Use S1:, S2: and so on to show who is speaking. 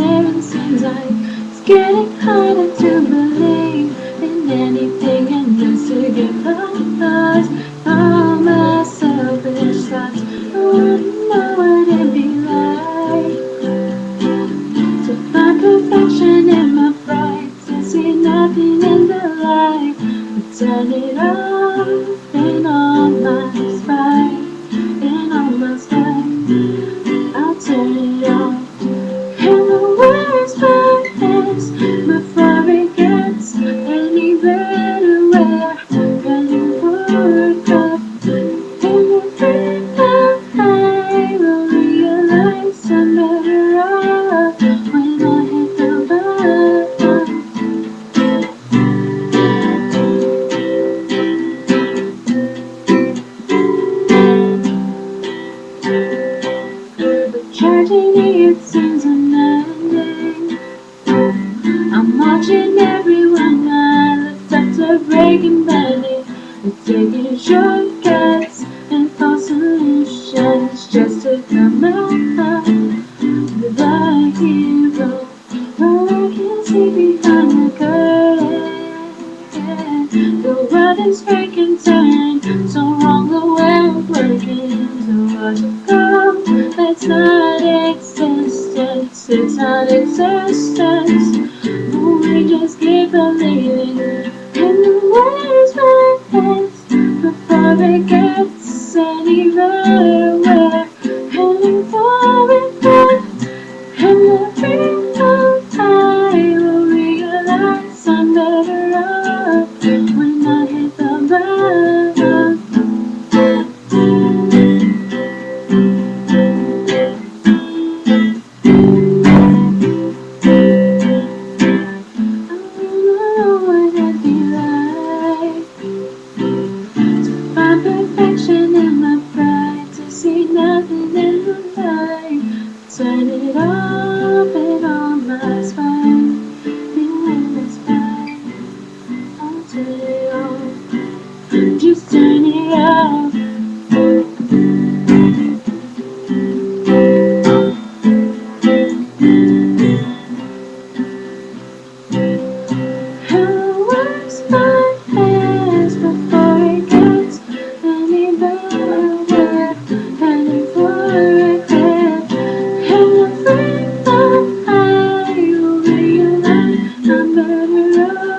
S1: it seems like it's getting harder to believe in anything and just to get close. All my selfish thoughts, I wouldn't know what it'd be like to find perfection in my pride, to see nothing in the light, but turn it off in all my spite, in all my spite. I'll turn it off. And the worst part is, before it gets any better, we're heading for a cup. And the thing I will realize I'm better off when I hit the button. But tragedy, it seems unending. I'm watching everyone I looked up to breaking bending and taking shortcuts and false solutions just to come out with a hero. But I can see behind the curtain. The world is breaking turn, so wrong the way of working. So what's it called? It's not existence, it's not existence. We just keep believing in the worst moments before it gets any better. We're heading for it now, and every time I will realize I'm better off when I hit the button. Find perfection in my pride, to see nothing in the light. Turn it off and on my spine, in my spine. I'll turn it off, just turn it off. The worst part is, before it gets any better, we're heading for a cliff. And I think that I will realize I'm better off